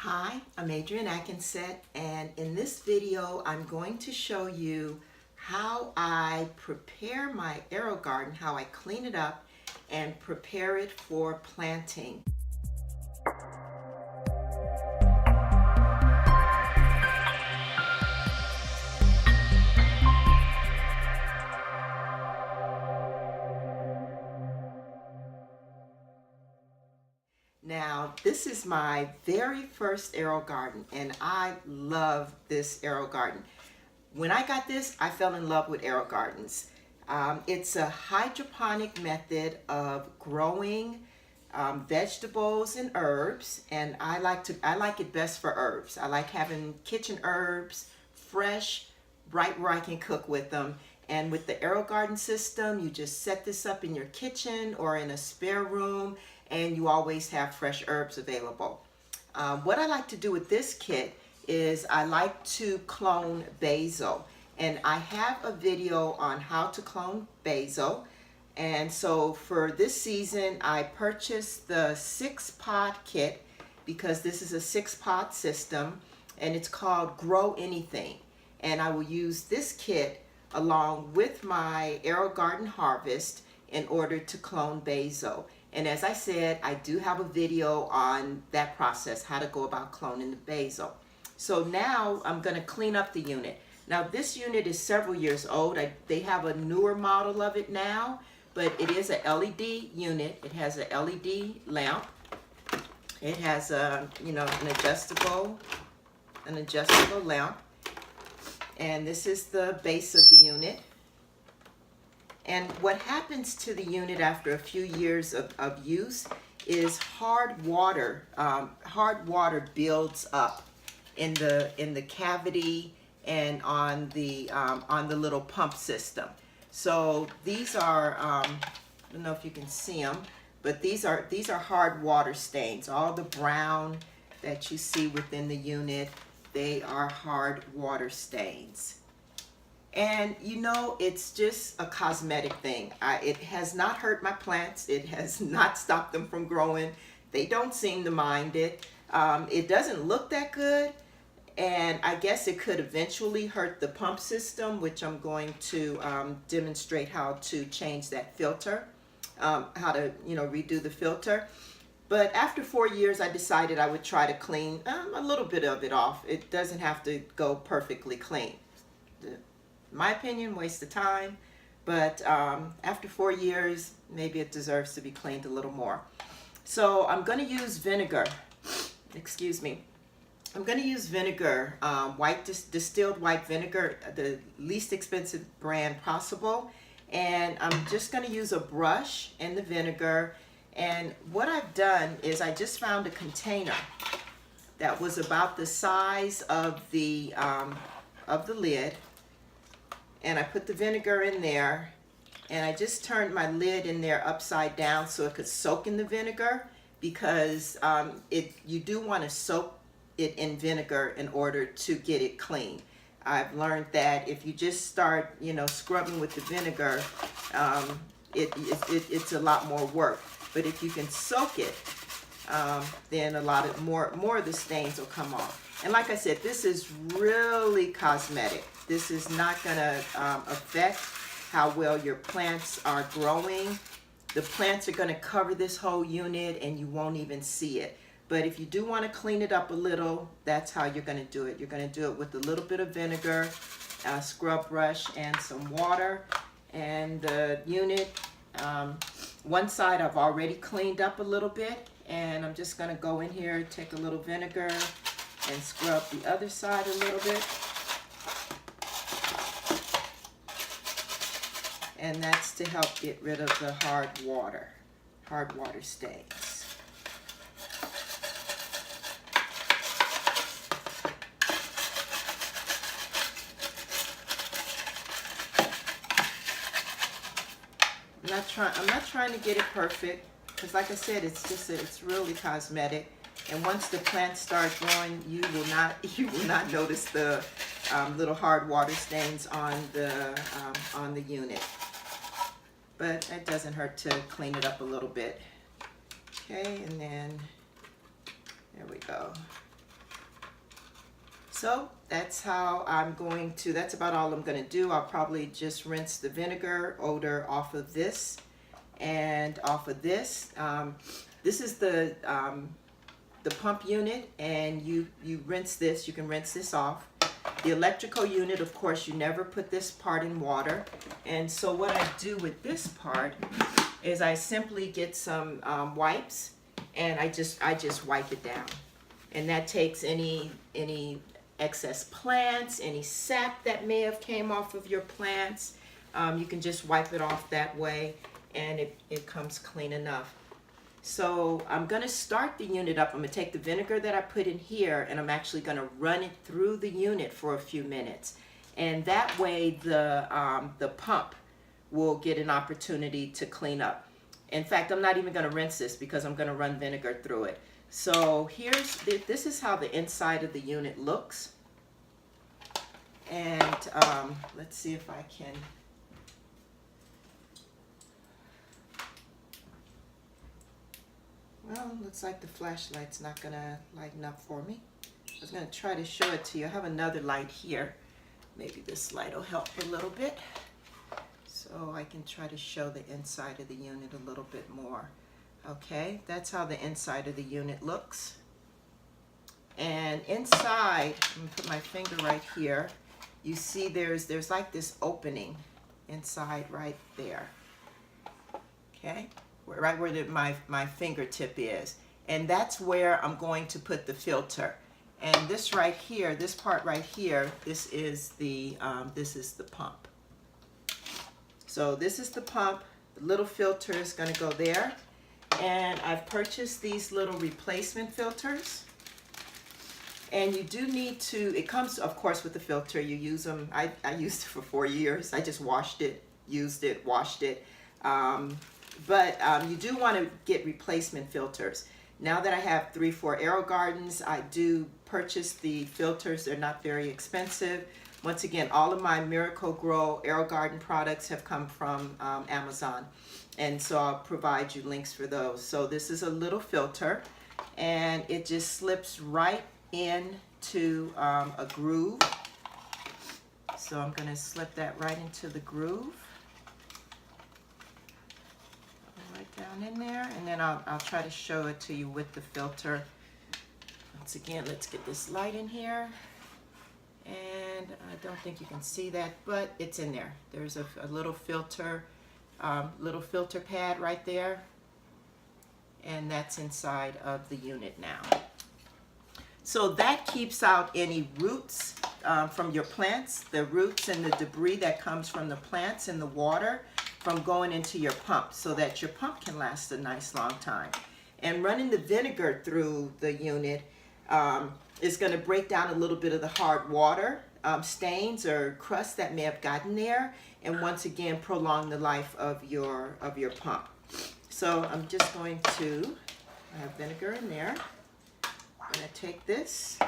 Hi, I'm Adrienne Atkinson, and in this video I'm going to show you how I prepare my AeroGarden, how I clean it up and prepare it for planting. Now, this is my very first AeroGarden, and I love this AeroGarden. When I got this, I fell in love with AeroGardens. It's a hydroponic method of growing vegetables and herbs, and I like it best for herbs. I like having kitchen herbs fresh, right where I can cook with them. And with the AeroGarden system, you just set this up in your kitchen or in a spare room, and you always have fresh herbs available. What I like to do with this kit is I like to clone basil, and I have a video on how to clone basil. And so for this season I purchased the 6-pot kit because this is a 6-pot system, and it's called Grow Anything, and I will use this kit along with my AeroGarden harvest in order to clone basil. And as I said, I do have a video on that process, how to go about cloning the basil. So now I'm going to clean up the unit. Now this unit is several years old. They have a newer model of it now, but it is a LED unit. It has a LED lamp. It has a, an adjustable lamp. And this is the base of the unit. And what happens to the unit after a few years of use is hard water builds up in the cavity and on the little pump system. So these are I don't know if you can see them, but these are hard water stains. All the brown that you see within the unit, they are hard water stains. And it's just a cosmetic thing. It has not hurt my plants. It has not stopped them from growing. They don't seem to mind it. It doesn't look that good, and I guess it could eventually hurt the pump system, which I'm going to demonstrate how to change that filter, how to redo the filter. But after 4 years, I decided I would try to clean a little bit of it off. It doesn't have to go perfectly clean. In my opinion, waste of time, but after 4 years, maybe it deserves to be cleaned a little more. So I'm going to use vinegar. Excuse me. I'm going to use vinegar, distilled white vinegar, the least expensive brand possible. And I'm just going to use a brush and the vinegar. And what I've done is I just found a container that was about the size of the lid. And I put the vinegar in there, and I just turned my lid in there upside down so it could soak in the vinegar, because you do want to soak it in vinegar in order to get it clean. I've learned that if you just start scrubbing with the vinegar, it's a lot more work. But if you can soak it, then a lot more of the stains will come off. And like I said, this is really cosmetic. This is not going to affect how well your plants are growing. The plants are going to cover this whole unit and you won't even see it. But if you do want to clean it up a little, that's how you're going to do it. You're going to do it with a little bit of vinegar, a scrub brush, and some water. And the unit, one side I've already cleaned up a little bit, and I'm just going to go in here, take a little vinegar, and scrub the other side a little bit. And that's to help get rid of the hard water stains. I'm not trying to get it perfect, because like I said, it's really cosmetic. And once the plants start growing, you will not notice the little hard water stains on the unit. But it doesn't hurt to clean it up a little bit. Okay, and then there we go. So that's how I'm going to, that's about all I'm going to do. I'll probably just rinse the vinegar odor off of this and off of this. This is the pump unit, and you rinse this. You can rinse this off. The electrical unit, of course, you never put this part in water. And so what I do with this part is I simply get some wipes, and I just wipe it down. And that takes any excess plants, any sap that may have came off of your plants. You can just wipe it off that way, and it comes clean enough. So I'm going to start the unit up. I'm going to take the vinegar that I put in here, and I'm actually going to run it through the unit for a few minutes. And that way the pump will get an opportunity to clean up. In fact, I'm not even going to rinse this because I'm going to run vinegar through it. So this is how the inside of the unit looks. And let's see if I can. Well, looks like the flashlight's not gonna lighten up for me. I was gonna try to show it to you. I have another light here. Maybe this light will help a little bit. So I can try to show the inside of the unit a little bit more. Okay, that's how the inside of the unit looks. And inside, I'm gonna put my finger right here. You see there's like this opening inside right there. Okay, right where my fingertip is. And that's where I'm going to put the filter. And this right here, this part right here, this is the pump. So this is the pump. The little filter is going to go there. And I've purchased these little replacement filters. And you do need to, it comes of course with the filter. You use them, I used it for 4 years. I just washed it, used it, washed it. But you do want to get replacement filters. Now that I have 3-4 AeroGardens, I do purchase the filters. They're not very expensive. Once again, all of my Miracle Grow AeroGarden products have come from Amazon. And so I'll provide you links for those. So this is a little filter, and it just slips right into a groove. So I'm going to slip that right into the groove. Right down in there, and then I'll try to show it to you with the filter. Once again, let's get this light in here. And I don't think you can see that, but it's in there. There's a little filter pad right there, and that's inside of the unit now. So that keeps out any roots from your plants, the roots and the debris that comes from the plants and the water from going into your pump, so that your pump can last a nice long time. And running the vinegar through the unit is going to break down a little bit of the hard water stains or crust that may have gotten there, and once again prolong the life of your pump. So I'm just going to, I have vinegar in there. I'm going to take this,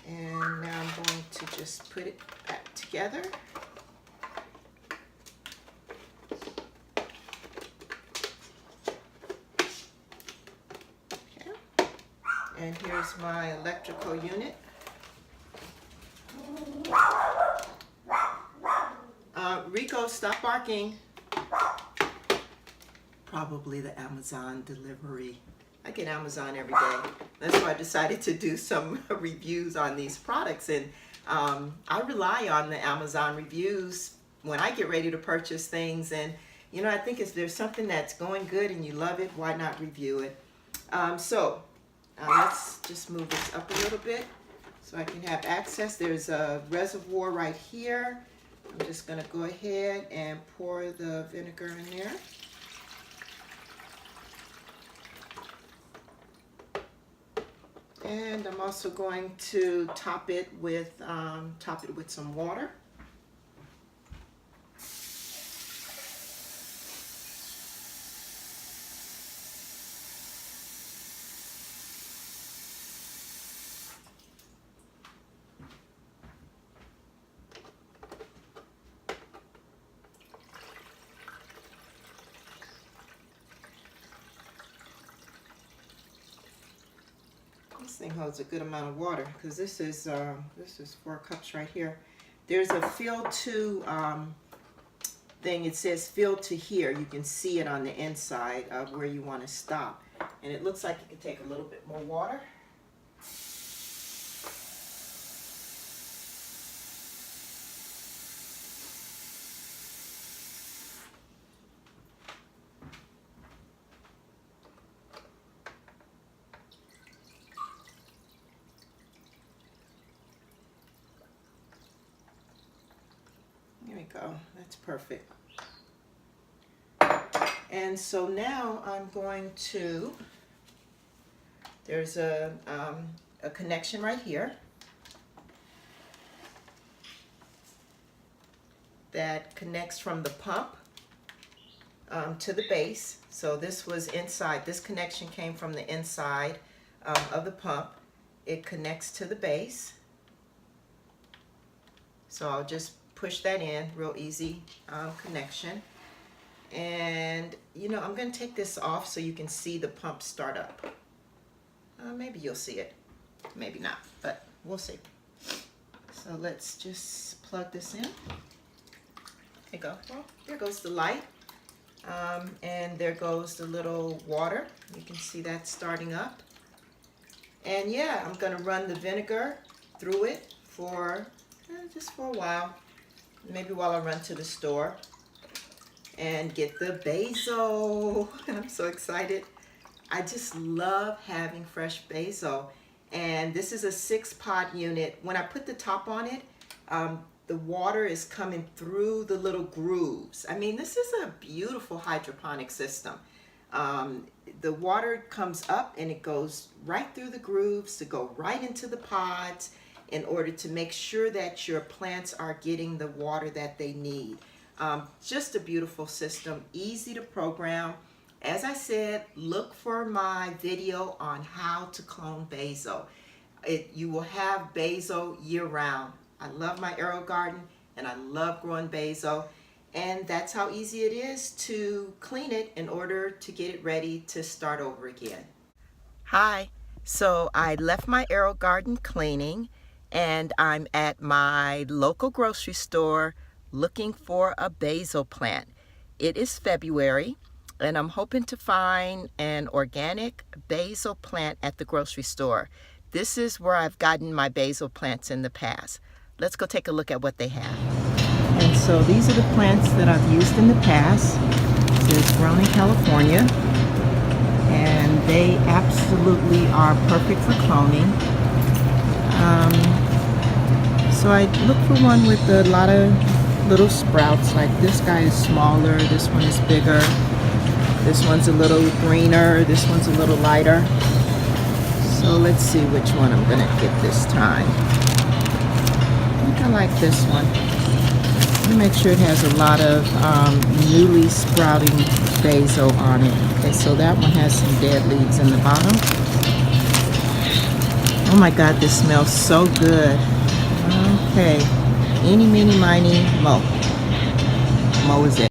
and now I'm going to just put it back together. Okay. And here's my electrical unit. Rico, stop barking. Probably the Amazon delivery. I get Amazon every day. That's why I decided to do some reviews on these products. And I rely on the Amazon reviews when I get ready to purchase things. And, you know, I think if there's something that's going good and you love it, why not review it? So let's just move this up a little bit so I can have access. There's a reservoir right here. I'm just going to go ahead and pour the vinegar in there. And I'm also going to top it with some water. This thing holds a good amount of water because this is 4 cups right here. There's a fill to thing. It says fill to here. You can see it on the inside of where you want to stop, and it looks like it could take a little bit more water. There we go. That's perfect. And so now I'm going to, there's a connection right here that connects from the pump to the base. So this was inside, this connection came from the inside of the pump. It connects to the base. So I'll just push that in, real easy connection. And you know, I'm going to take this off so you can see the pump start up. Maybe you'll see it, maybe not, but we'll see. So let's just plug this in. There you go. Well, there goes the light, and there goes the little water. You can see that starting up. And yeah, I'm going to run the vinegar through it for just for a while, maybe while I run to the store and get the basil. I'm so excited. I just love having fresh basil. And this is a 6-pot unit. When I put the top on it, the water is coming through the little grooves. I mean, this is a beautiful hydroponic system. The water comes up and it goes right through the grooves to go right into the pods in order to make sure that your plants are getting the water that they need. Just a beautiful system, easy to program. As I said, look for my video on how to clone basil. You will have basil year-round. I love my AeroGarden and I love growing basil, and that's how easy it is to clean it in order to get it ready to start over again. Hi, so I left my AeroGarden cleaning and I'm at my local grocery store looking for a basil plant. It is February and I'm hoping to find an organic basil plant at the grocery store. This is where I've gotten my basil plants in the past. Let's go take a look at what they have. And so these are the plants that I've used in the past. This is grown in California, and they absolutely are perfect for cloning. So I look for one with a lot of little sprouts. Like this guy is smaller, this one is bigger, this one's a little greener, this one's a little lighter. So let's see which one I'm gonna get this time. I think I like this one. Let me make sure it has a lot of newly sprouting basil on it. Okay, so that one has some dead leaves in the bottom. Oh my God, this smells so good. Okay, eeny, meeny, miny, mo. Mo is it.